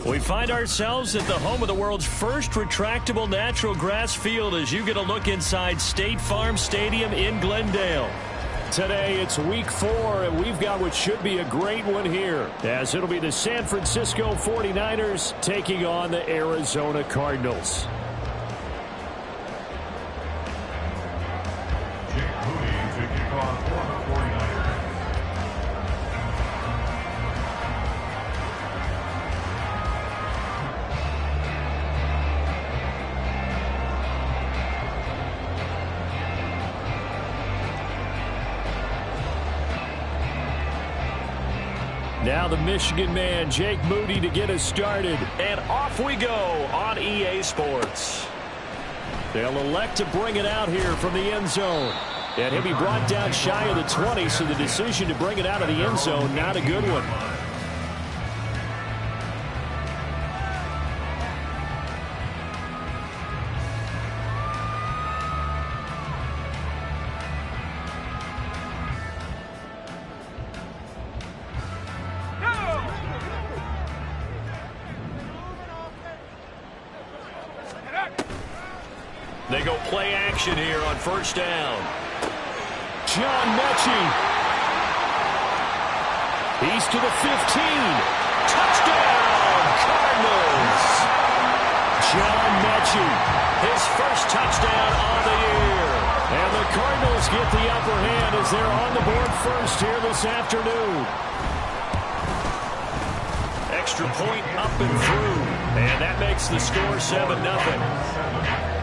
We find ourselves at the home of the world's first retractable natural grass field as you get a look inside State Farm Stadium in Glendale. Today it's week 4, and we've got what should be a great one here, as it'll be the San Francisco 49ers taking on the Arizona Cardinals. Now the Michigan man, Jake Moody, to get us started. And off we go on EA Sports. They'll elect to bring it out here from the end zone. And he'll be brought down shy of the 20, so the decision to bring it out of the end zone, not a good one. They go play action here on first down. John Mechie. He's to the 15. Touchdown, Cardinals. John Mechie, his first touchdown on the year. And the Cardinals get the upper hand as they're on the board first here this afternoon. Extra point up and through. And that makes the score 7-0.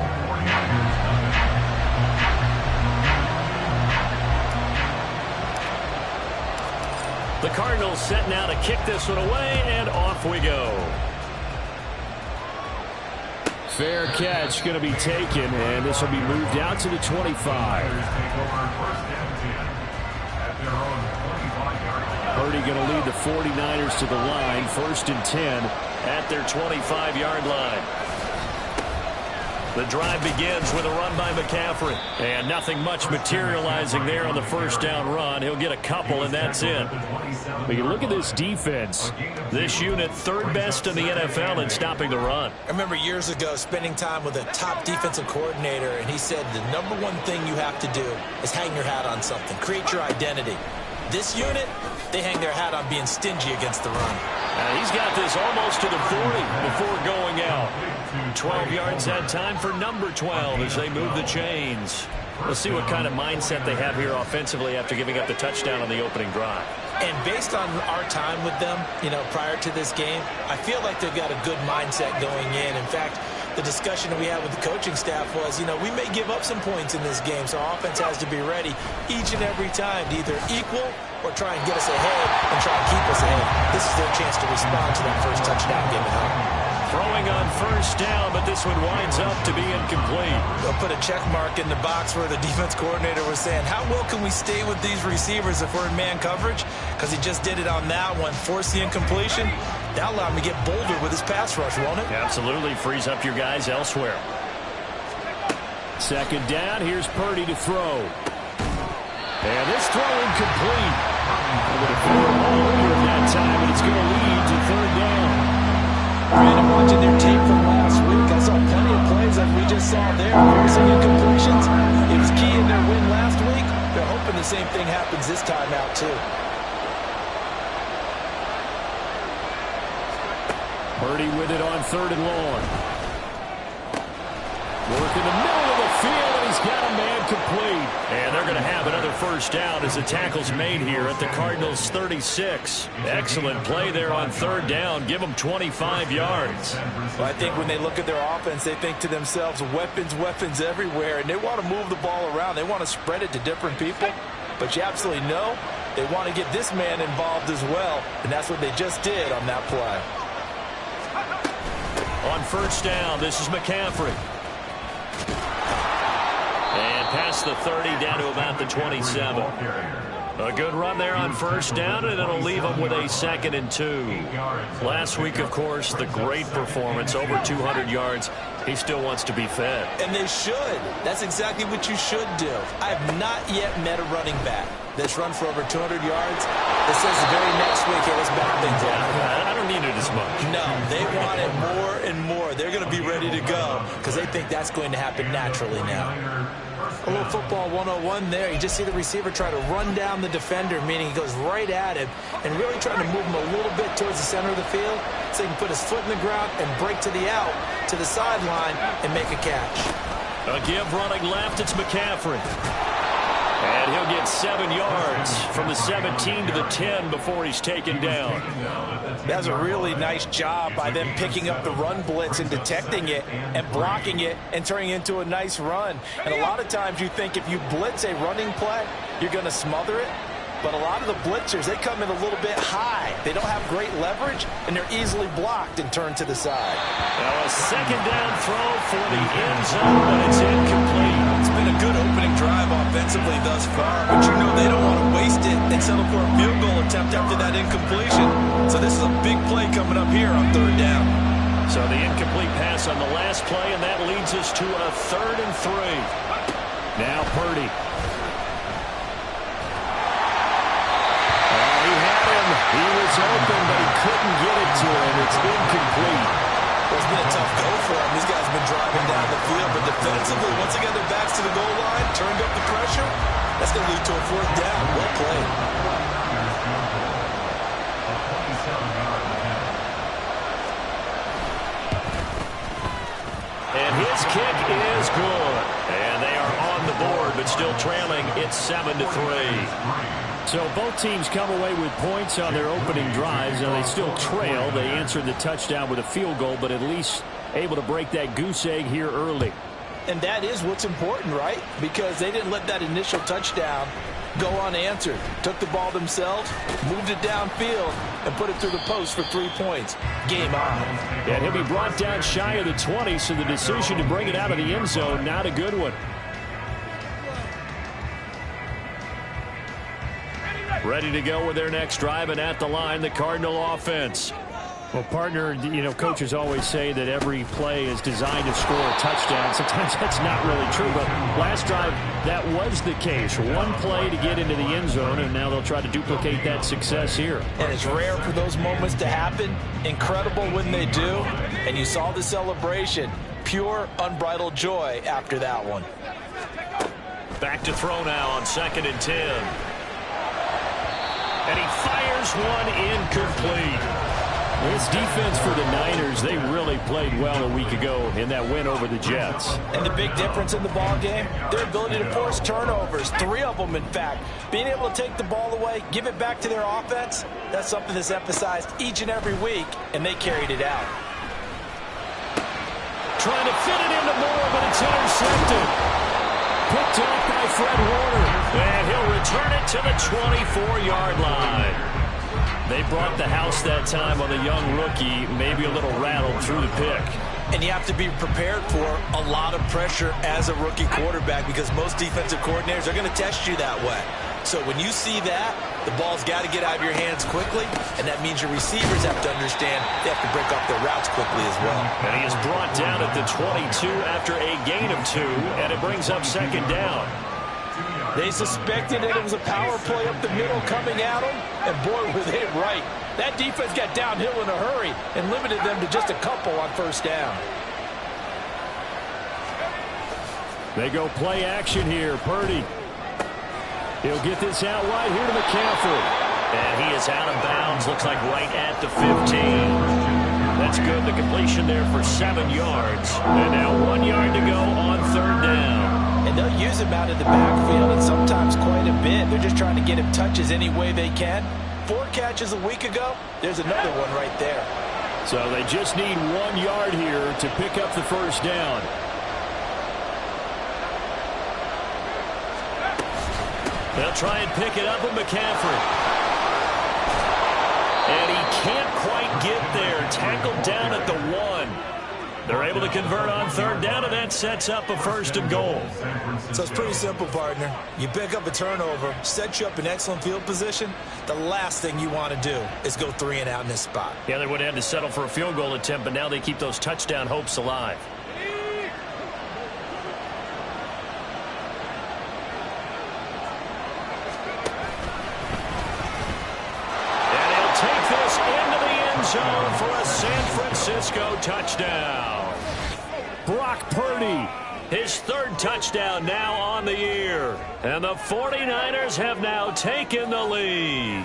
The Cardinals set now to kick this one away, and off we go. Fair catch going to be taken, and this will be moved out to the 25. Purdy going to lead the 49ers to the line, 1st and 10 at their 25-yard line. The drive begins with a run by McCaffrey. And nothing much materializing there on the first down run. He'll get a couple, and that's it. But you look at this defense. This unit, 3rd best in the NFL in stopping the run. I remember years ago spending time with a top defensive coordinator, and he said the number one thing you have to do is hang your hat on something. Create your identity. This unit, they hang their hat on being stingy against the run. He's got this almost to the 40 before going out. 12 yards that time for number 12 as they move the chains. We'll see what kind of mindset they have here offensively after giving up the touchdown on the opening drive. And based on our time with them, prior to this game, I feel like they've got a good mindset going in. In fact, the discussion we had with the coaching staff was, we may give up some points in this game, so our offense has to be ready each and every time to either equal or try and get us ahead and try and keep us ahead. This is their chance to respond to that first touchdown given up. Throwing on first down, but this one winds up to be incomplete. They'll put a check mark in the box where the defense coordinator was saying, how well can we stay with these receivers if we're in man coverage? Because he just did it on that one, force the incompletion. That'll allow him to get bolder with his pass rush, won't it? Absolutely, frees up your guys elsewhere. Second down, here's Purdy to throw. And this throw incomplete. With a all over that time, and it's going to lead to third down. Brandon, watching their tape from last week, I saw plenty of plays like we just saw there, forcing incompletions. It was key in their win last week. They're hoping the same thing happens this time out, too. Purdy with it on third and long. Work in the middle of the field, and he's got a man complete. And they're going to have another first down as the tackle's made here at the Cardinals' 36. Excellent play there on third down. Give them 25 yards. Well, I think when they look at their offense, they think to themselves, weapons, weapons everywhere, and they want to move the ball around. They want to spread it to different people. But you absolutely know they want to get this man involved as well, and that's what they just did on that play. On first down, this is McCaffrey. And past the 30, down to about the 27. A good run there on first down, and it'll leave them with a 2nd and 2. Last week, of course, the great performance, over 200 yards. He still wants to be fed. And they should. That's exactly what you should do. I have not yet met a running back that's run for over 200 yards that says the very next week, hey, let's back things up. I don't need it as much. No, they want it more and more. They're going to be ready to go because they think that's going to happen naturally now. A little football 101 there. You just see the receiver try to run down the defender, meaning he goes right at him and really trying to move him a little bit towards the center of the field so he can put his foot in the ground and break to the out, to the sideline, and make a catch. A give running left, it's McCaffrey. And he'll get 7 yards from the 17 to the 10 before he's taken down. That's a really nice job by them picking up the run blitz and detecting it and blocking it and turning it into a nice run. And a lot of times you think if you blitz a running play, you're going to smother it. But a lot of the blitzers, they come in a little bit high. They don't have great leverage, and they're easily blocked and turned to the side. Now a second down throw for the end zone, but it's incomplete. It's been a good opening drive offensively thus far, but you know they don't want to waste it and settle for a field goal attempt after that incompletion. So this is a big play coming up here on third down. So the incomplete pass on the last play, and that leads us to a 3rd and 3. Now Purdy. He was open, but he couldn't get it to him. It's incomplete. Well, it's been a tough go for him. These guys have been driving down the field, but defensively, once they got their backs to the goal line, turned up the pressure, that's going to lead to a 4th down. Well played. And his kick is good. And they are on the board, but still trailing. It's 7-3. So both teams come away with points on their opening drives, and they still trail. They answered the touchdown with a field goal, but at least able to break that goose egg here early. And that is what's important, right? Because they didn't let that initial touchdown go unanswered. Took the ball themselves, moved it downfield, and put it through the post for 3 points. Game on. And he'll be brought down shy of the 20, so the decision to bring it out of the end zone, not a good one. Ready to go with their next drive, and at the line, the Cardinal offense. Well, partner, you know, coaches always say that every play is designed to score a touchdown. Sometimes that's not really true, but last drive, that was the case. One play to get into the end zone, and now they'll try to duplicate that success here. And it's rare for those moments to happen. Incredible when they do. And you saw the celebration. Pure, unbridled joy after that one. Back to throw now on 2nd and 10. And he fires one incomplete. This defense for the Niners, they really played well a week ago in that win over the Jets. And the big difference in the ball game, their ability to force turnovers, 3 of them in fact. Being able to take the ball away, give it back to their offense, that's something that's emphasized each and every week, and they carried it out. Trying to fit it into Moore, but it's intercepted. Picked off by Fred Warner. And he'll return it to the 24-yard line. They brought the house that time on the young rookie, maybe a little rattled through the pick. And you have to be prepared for a lot of pressure as a rookie quarterback because most defensive coordinators are going to test you that way. So when you see that, the ball's got to get out of your hands quickly, and that means your receivers have to understand they have to break off their routes quickly as well. And he is brought down at the 22 after a gain of 2, and it brings up second down. They suspected that it was a power play up the middle coming at them, and boy, were they right. That defense got downhill in a hurry and limited them to just a couple on first down. They go play action here. Purdy. He'll get this out wide here to McCaffrey. And he is out of bounds. Looks like right at the 15. That's good. The completion there for 7 yards. And now 1 yard to go on third down. And they'll use him out of the backfield, and sometimes quite a bit. They're just trying to get him touches any way they can. 4 catches a week ago. There's another one right there. So they just need 1 yard here to pick up the first down. They'll try and pick it up with McCaffrey. And he can't quite get there. Tackled down at the 1. They're able to convert on third down, and that sets up a first and goal. So it's pretty simple, partner. You pick up a turnover, set you up in excellent field position. The last thing you want to do is go 3 and out in this spot. Yeah, they would have had to settle for a field goal attempt, but now they keep those touchdown hopes alive. Zone for a San Francisco touchdown. Brock Purdy, his 3rd touchdown now on the year. And the 49ers have now taken the lead.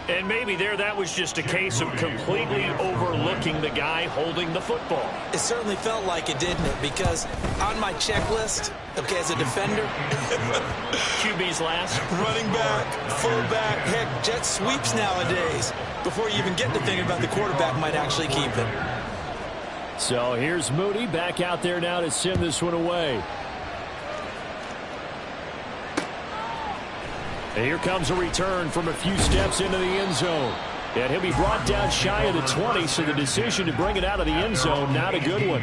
And maybe that was just a case of completely overlooking the guy holding the football. It certainly felt like it, didn't it? Because on my checklist, okay, as a defender, QB's last. Running back, fullback, heck, jet sweeps nowadays. Before you even get to thinking about the quarterback might actually keep it. So here's Moody back out there now to send this one away. And here comes a return from a few steps into the end zone. And he'll be brought down shy of the 20, so the decision to bring it out of the end zone, not a good one.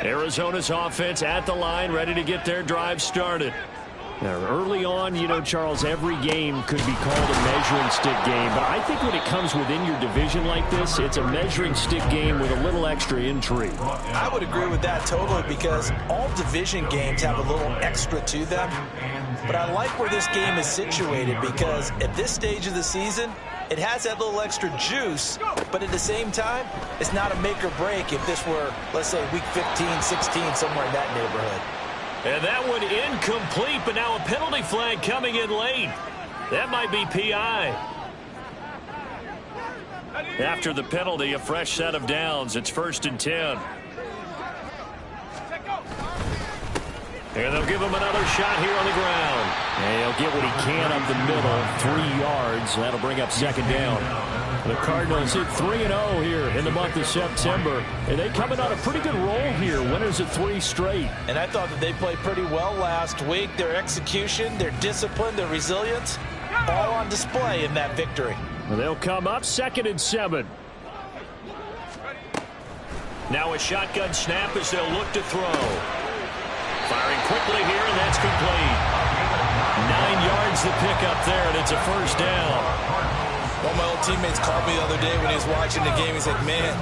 Arizona's offense at the line, ready to get their drive started. Now, early on, you know, Charles, every game could be called a measuring stick game. But I think when it comes within your division like this, it's a measuring stick game with a little extra intrigue. I would agree with that totally, because all division games have a little extra to them. But I like where this game is situated, because at this stage of the season, it has that little extra juice, but at the same time, it's not a make or break if this were, let's say, week 15, 16, somewhere in that neighborhood. And that one incomplete, but now a penalty flag coming in late. That might be PI. After the penalty, a fresh set of downs. It's 1st and 10. And they'll give him another shot here on the ground. And he'll get what he can up the middle, 3 yards. That'll bring up second down. The Cardinals hit 3-0 here in the month of September. And they coming on a pretty good roll here. Winners of 3 straight. And I thought that they played pretty well last week. Their execution, their discipline, their resilience, all on display in that victory. And they'll come up 2nd and 7. Now a shotgun snap as they'll look to throw. Firing quickly here, and that's complete. 9 yards to pick up there, and it's a first down. One of my old teammates called me the other day when he was watching the game. He's like, man,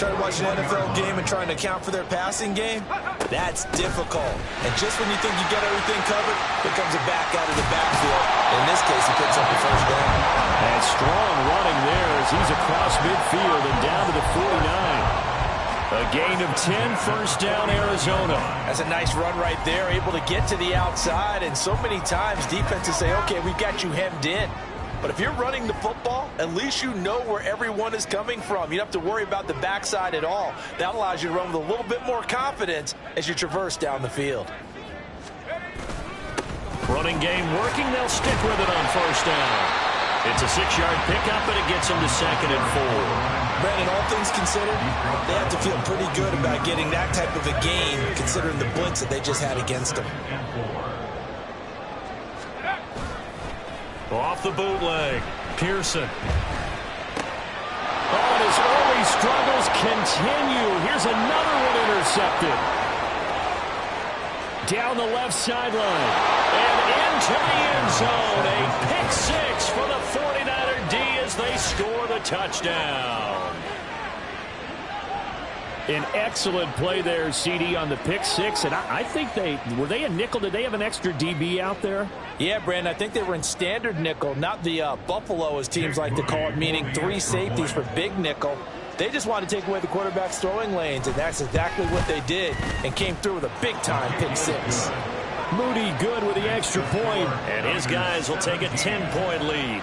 trying to watch an NFL game and trying to account for their passing game, that's difficult. And just when you think you got everything covered, here comes a back out of the backfield. In this case, he picks up the first down. And strong running there as he's across midfield and down to the 49. A gain of 10, first down, Arizona. That's a nice run right there, able to get to the outside. And so many times defenses say, okay, we've got you hemmed in. But if you're running the football, at least you know where everyone is coming from. You don't have to worry about the backside at all. That allows you to run with a little bit more confidence as you traverse down the field. Running game working. They'll stick with it on first down. It's a 6-yard pickup, and it gets them to 2nd and 4. Brandon, all things considered, they have to feel pretty good about getting that type of a gain, considering the blitz that they just had against them. Off the bootleg, Pearson. Oh, and his early struggles continue. Here's another one intercepted. down the left sideline. And into the end zone. A pick six for the 49er D as they score the touchdown. An excellent play there, CD, on the pick six. And I think were they a nickel? Did they have an extra DB out there? Yeah, Brandon, I think they were in standard nickel, not the Buffalo, as teams like to call it, meaning 3 safeties for big nickel. They just wanted to take away the quarterback's throwing lanes, and that's exactly what they did, and came through with a big-time pick six. Moody good with the extra point, and his guys will take a 10-point lead.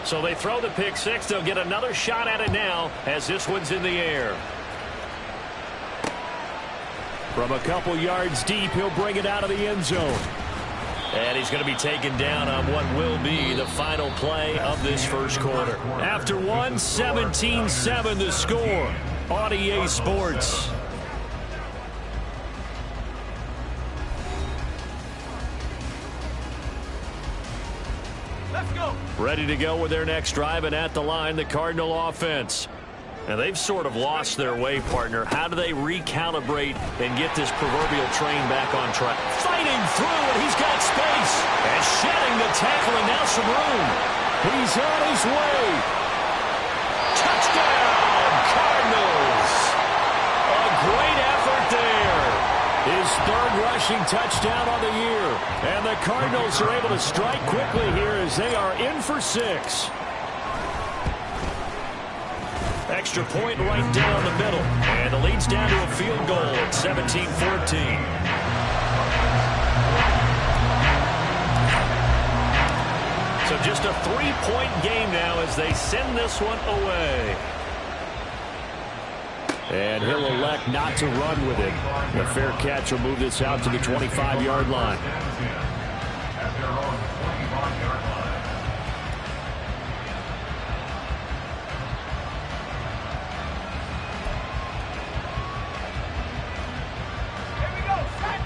So they throw the pick six. They'll get another shot at it now as this one's in the air. From a couple yards deep, he'll bring it out of the end zone. And he's going to be taken down on what will be the final play of this first quarter. After one, 17-7 the score on EA Sports. Let's go. Ready to go with their next drive, and at the line, the Cardinal offense. And they've sort of lost their way, partner. How do they recalibrate and get this proverbial train back on track? Fighting through, and he's got space. And shedding the tackle, and now some room. He's on his way. Touchdown, Cardinals. A great effort there. His third rushing touchdown on the year. And the Cardinals are able to strike quickly here as they are in for 6. Extra point right down the middle. And the lead's down to a field goal at 17-14. So just a 3-point game now as they send this one away. And he'll elect not to run with it. The fair catch will move this out to the 25-yard line.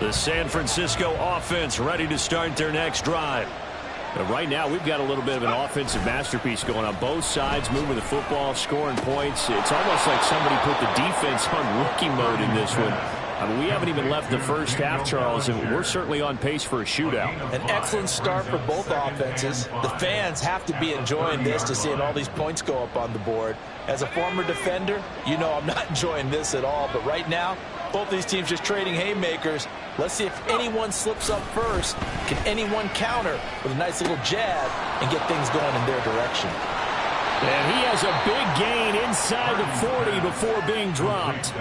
The San Francisco offense ready to start their next drive. But right now, we've got a little bit of an offensive masterpiece going on both sides, moving the football, scoring points. It's almost like somebody put the defense on rookie mode in this one. I mean, we haven't even left the first half, Charles, and we're certainly on pace for a shootout. An excellent start for both offenses. The fans have to be enjoying this to seeing all these points go up on the board. As a former defender, you know I'm not enjoying this at all. But right now, both these teams just trading haymakers. Let's see if anyone slips up first. Can anyone counter with a nice little jab and get things going in their direction? And he has a big gain inside the 40 before being dropped.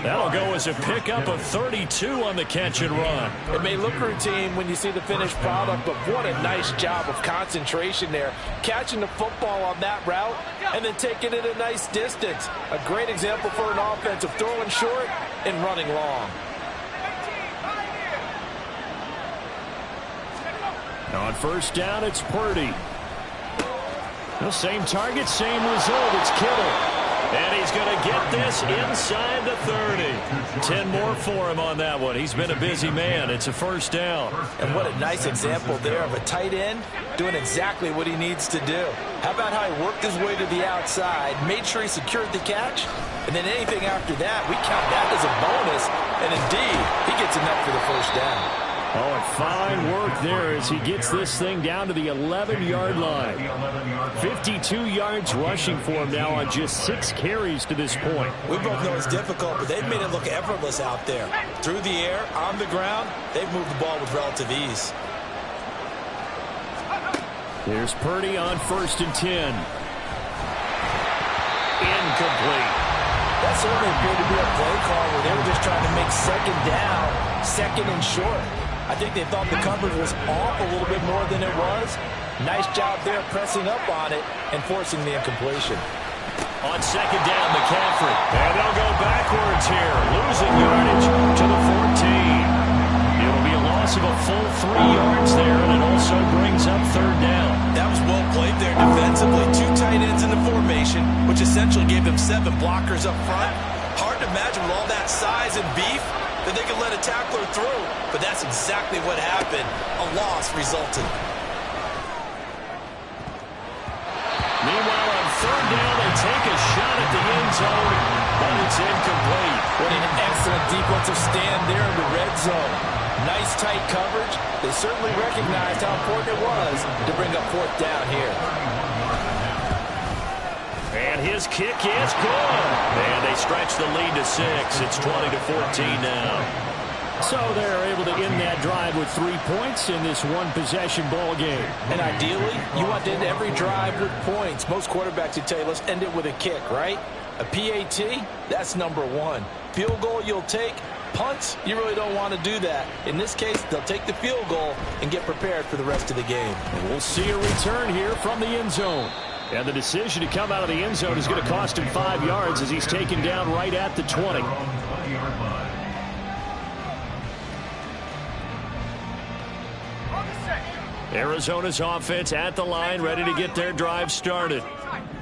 That'll go as a pickup of 32 on the catch and run. It may look routine when you see the finished product, but what a nice job of concentration there. Catching the football on that route and then taking it a nice distance. A great example for an offensive throwing short and running long. On first down, it's Purdy. The same target, same result. It's Kittle. And he's going to get this inside the 30. 10 more for him on that one. He's been a busy man. It's a first down. And what a nice example there of a tight end doing exactly what he needs to do. How about how he worked his way to the outside, made sure he secured the catch, and then anything after that, we count that as a bonus. And indeed, he gets enough for the first down. Oh, and fine work there as he gets this thing down to the 11-yard line. 52 yards rushing for him now on just 6 carries to this point. We both know it's difficult, but they've made it look effortless out there. Through the air, on the ground, they've moved the ball with relative ease. There's Purdy on first and 10. Incomplete. That certainly appeared to be a play call where they were just trying to make second down, second and short. I think they thought the coverage was off a little bit more than it was. Nice job there pressing up on it and forcing the incompletion. On second down, McCaffrey. And they'll go backwards here, losing yardage to the 14. It'll be a loss of a full 3 yards there, and it also brings up third down. That was well played there defensively. 2 tight ends in the formation, which essentially gave them 7 blockers up front. Hard to imagine with all that size and beef that they could let a tackler through, but that's exactly what happened. A loss resulted. Meanwhile, on third down, they take a shot at the defensive stand there in the red zone. Nice tight coverage. They certainly recognized how important it was to bring up fourth down here. And his kick is good. And they stretch the lead to 6. It's 20-14 now. So they're able to end that drive with 3 points in this one-possession ball game. And ideally, you want to end every drive with points. Most quarterbacks would tell you, let's end it with a kick, right? A PAT, that's number 1. Field goal you'll take. Punts, you really don't want to do that. In this case, they'll take the field goal and get prepared for the rest of the game. And we'll see a return here from the end zone. And the decision to come out of the end zone is going to cost him 5 yards as he's taken down right at the 20. Arizona's offense at the line, ready to get their drive started.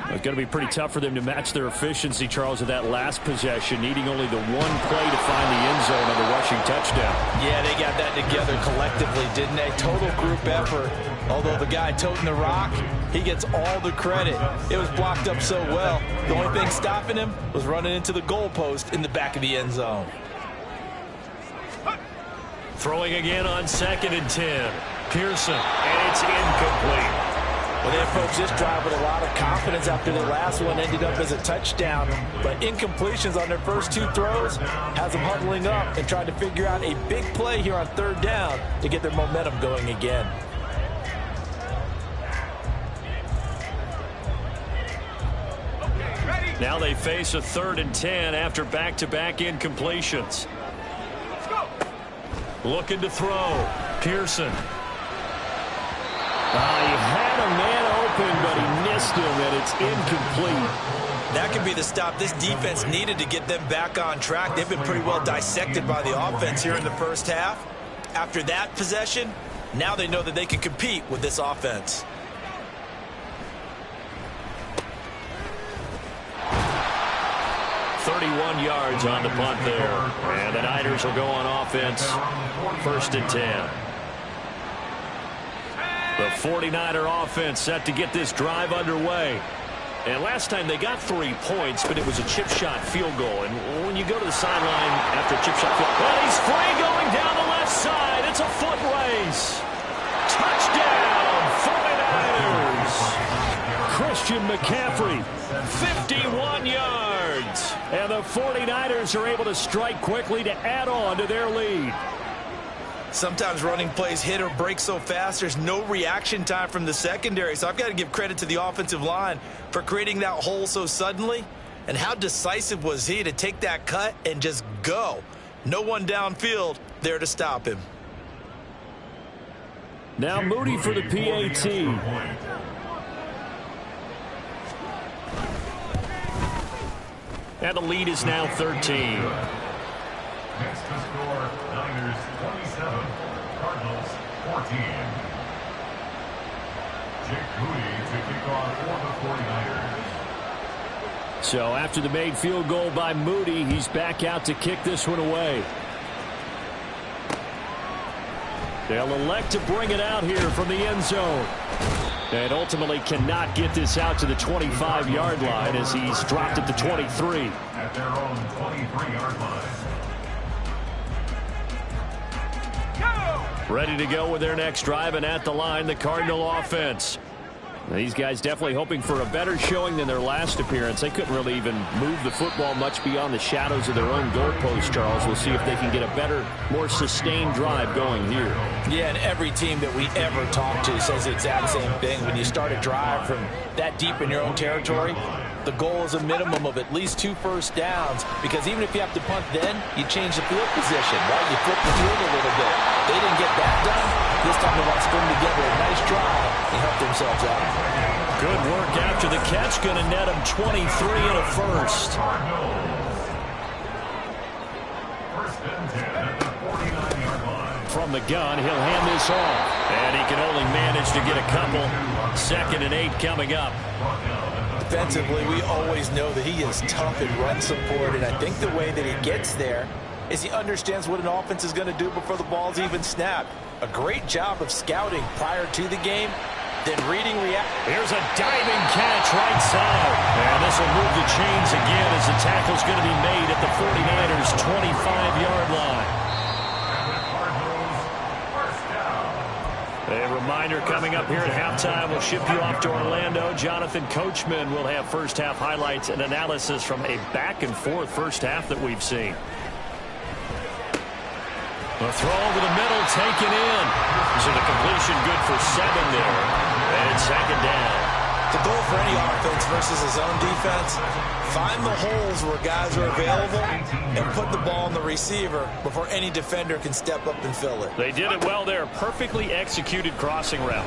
It's going to be pretty tough for them to match their efficiency, Charles, of that last possession, needing only the one play to find the end zone on the rushing touchdown. Yeah, they got that together collectively, didn't they? Total group effort. Although the guy toting the rock, he gets all the credit. It was blocked up so well. The only thing stopping him was running into the goalpost in the back of the end zone. Throwing again on 2nd and 10. Pearson, and it's incomplete. Well, they approached this drive with a lot of confidence after the last one ended up as a touchdown. But incompletions on their first 2 throws has them huddling up and trying to figure out a big play here on 3rd down to get their momentum going again. Now they face a 3rd and 10 after back-to-back incompletions. Looking to throw. Pearson. He had a man open, but he missed him, and it's incomplete. That could be the stop this defense needed to get them back on track. They've been pretty well dissected by the offense here in the first half. After that possession, now they know that they can compete with this offense. .31 yards on the punt there. And the Niners will go on offense. 1st and 10. The 49er offense set to get this drive underway. And last time they got 3 points, but it was a chip shot field goal. And when you go to the sideline after a chip shot field goal, well, he's free going down the left side. It's a foot race. Touchdown, 49ers. Christian McCaffrey, 51 yards. And the 49ers are able to strike quickly to add on to their lead. Sometimes running plays hit or break so fast, there's no reaction time from the secondary. So I've got to give credit to the offensive line for creating that hole so suddenly. And how decisive was he to take that cut and just go? No one downfield there to stop him. Now Moody for the PAT. And the lead is now 13. Next to score, Niners 27, Cardinals 14. Jake Moody to kick off for the 49ers. So after the made field goal by Moody, he's back out to kick this one away. They'll elect to bring it out here from the end zone. And ultimately cannot get this out to the 25-yard line as he's dropped at the 23. At their own 23-yard line. Ready to go with their next drive, and at the line, the Cardinal offense. These guys definitely hoping for a better showing than their last appearance. They couldn't really even move the football much beyond the shadows of their own goalpost, Charles. We'll see if they can get a better, more sustained drive going here. Yeah, and every team that we ever talk to says the exact same thing. When you start a drive from that deep in your own territory, the goal is a minimum of at least 2 first downs, because even if you have to punt then, you change the field position, right? You flip the field a little bit. They didn't get that done. This time they want to string together a nice drive and help themselves out. Good work after the catch. Going to net them 23 and a first. First and 10 at the 49-yard line. From the gun, he'll hand this off. And he can only manage to get a couple. 2nd and 8 coming up. Defensively, we always know that he is tough in run support, and I think the way that he gets there is he understands what an offense is going to do before the ball's even snapped. A great job of scouting prior to the game, then reading reaction. Here's a diving catch right side. And this will move the chains again as the tackle's going to be made at the 49ers' 25-yard line. A reminder coming up here at halftime. We'll ship you off to Orlando. Jonathan Coachman will have first-half highlights and analysis from a back-and-forth first half that we've seen. A throw over the middle, taken in. So the completion good for 7 there. And it's second down. The goal for any offense versus his own defense, find the holes where guys are available and put the ball on the receiver before any defender can step up and fill it. They did it well there. Perfectly executed crossing route.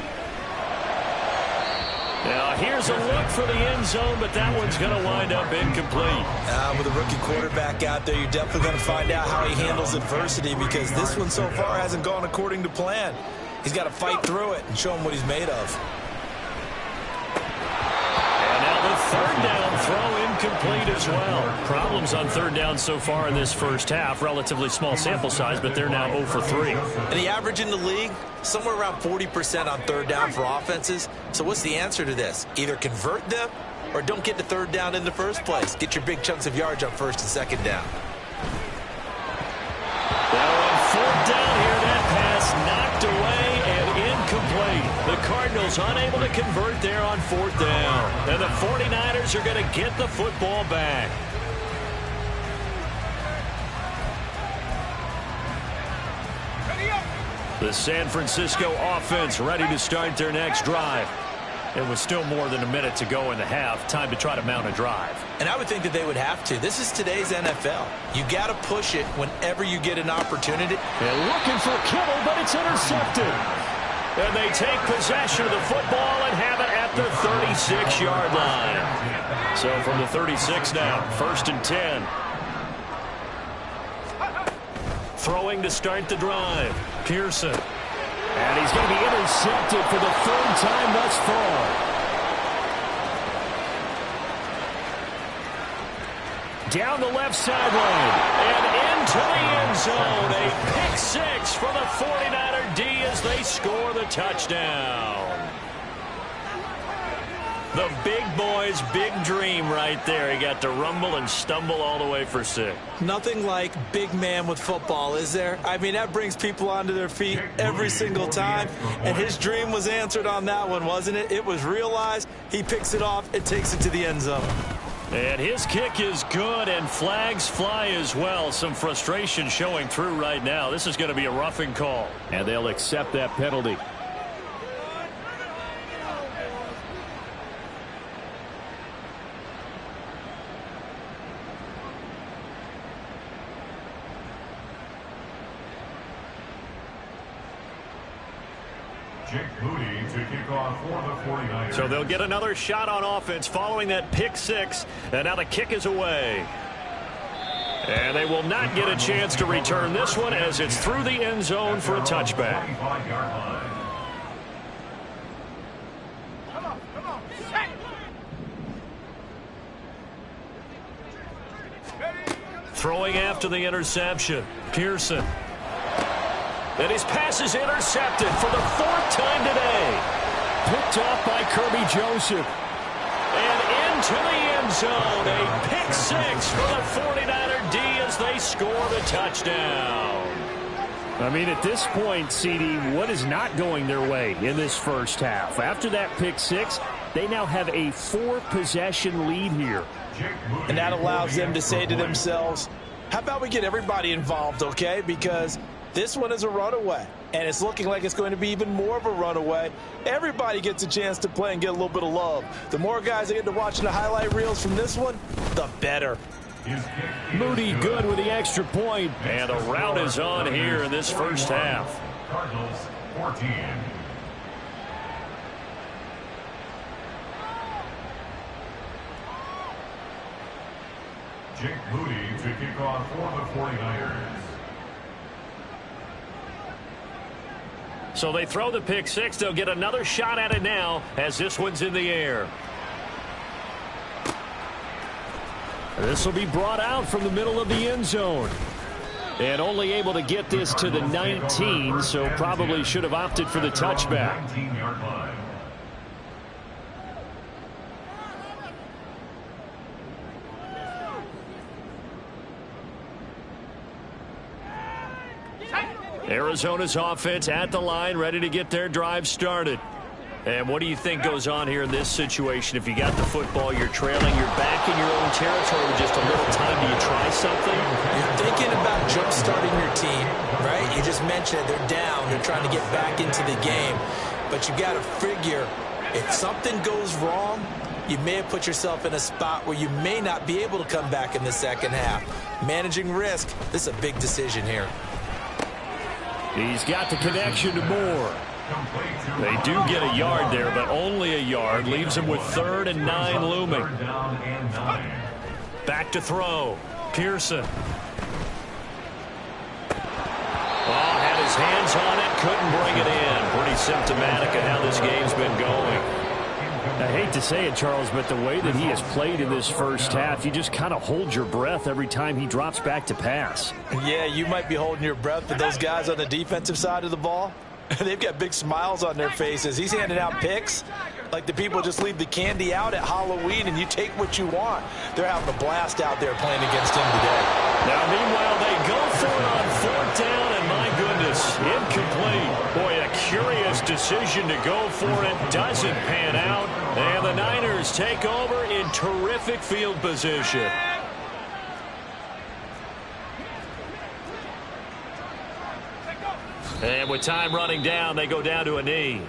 Now here's a look for the end zone, but that one's going to wind up incomplete. With a rookie quarterback out there, you're definitely going to find out how he handles adversity, because this one so far hasn't gone according to plan. He's got to fight through it and show him what he's made of. Third down throw incomplete as well. Problems on third down so far in this first half. Relatively small sample size, but they're now 0 for 3. And the average in the league, somewhere around 40% on third down for offenses. So what's the answer to this? Either convert them or don't get the third down in the first place. Get your big chunks of yards on first and second down. Now on fourth down here, that pass knocked away and incomplete. The Cardinals unable to convert there on fourth down. And the 49ers are going to get the football back. The San Francisco offense ready to start their next drive. It was still more than a minute to go in the half. Time to try to mount a drive. And I would think that they would have to. This is today's NFL. You got to push it whenever you get an opportunity. And looking for Kittle, but it's intercepted. And they take possession of the football and have it at the 36-yard line. So from the 36 now, 1st and 10. Throwing to start the drive. Pearson. And he's going to be intercepted for the 3rd time thus far. Down the left sideline. And into the end zone. A pick 6 for the 49er D as they score the touchdown. The big boy's big dream right there. He got to rumble and stumble all the way for 6. Nothing like big man with football, is there? I mean, that brings people onto their feet every single time. And his dream was answered on that one, wasn't it? It was realized. He picks it off and takes it to the end zone. And his kick is good, and flags fly as well. Some frustration showing through right now. This is going to be a roughing call. And they'll accept that penalty. So they'll get another shot on offense following that pick 6. And now the kick is away. And they will not get a chance to return this one as it's through the end zone for a touchback. Throwing after the interception. Pearson. And his pass is intercepted for the 4th time today. Picked off by Kirby Joseph. And into the end zone. A pick 6 for the 49er D as they score the touchdown. I mean, at this point, CD, what is not going their way in this first half? After that pick 6, they now have a 4-possession lead here. And that allows them to say to themselves, how about we get everybody involved, okay? Because this one is a runaway, and it's looking like it's going to be even more of a runaway. Everybody gets a chance to play and get a little bit of love. The more guys that get to watching the highlight reels from this one, the better. Moody good with the extra point. And the route is on here in this first half. Cardinals 14. Jake Moody to kick off for the 49ers. So they throw the pick 6. They'll get another shot at it now as this one's in the air. This will be brought out from the middle of the end zone. And only able to get this to the 19, so probably should have opted for the touchback. Arizona's offense at the line, ready to get their drive started. And what do you think goes on here in this situation? If you got the football, you're trailing, you're back in your own territory with just a little time. Do you try something? You're thinking about jump-starting your team, right? You just mentioned it. They're down. They're trying to get back into the game. But you got to figure, if something goes wrong, you may have put yourself in a spot where you may not be able to come back in the second half. Managing risk, this is a big decision here. He's got the connection to Moore. They do get a yard there, but only a yard. Leaves them with 3rd and 9 looming. Back to throw. Pearson. Oh, had his hands on it. Couldn't bring it in. Pretty symptomatic of how this game's been going. I hate to say it, Charles, but the way that he has played in this first half, you just kind of hold your breath every time he drops back to pass. Yeah, you might be holding your breath, but those guys on the defensive side of the ball, they've got big smiles on their faces. He's handing out picks like the people just leave the candy out at Halloween and you take what you want. They're having a blast out there playing against him today. Now, meanwhile, they go for it on 4th down, and my goodness, incomplete. Boy, a curious decision to go for it. Doesn't pan out, and the Niners take over in terrific field position. And with time running down, they go down to a knee.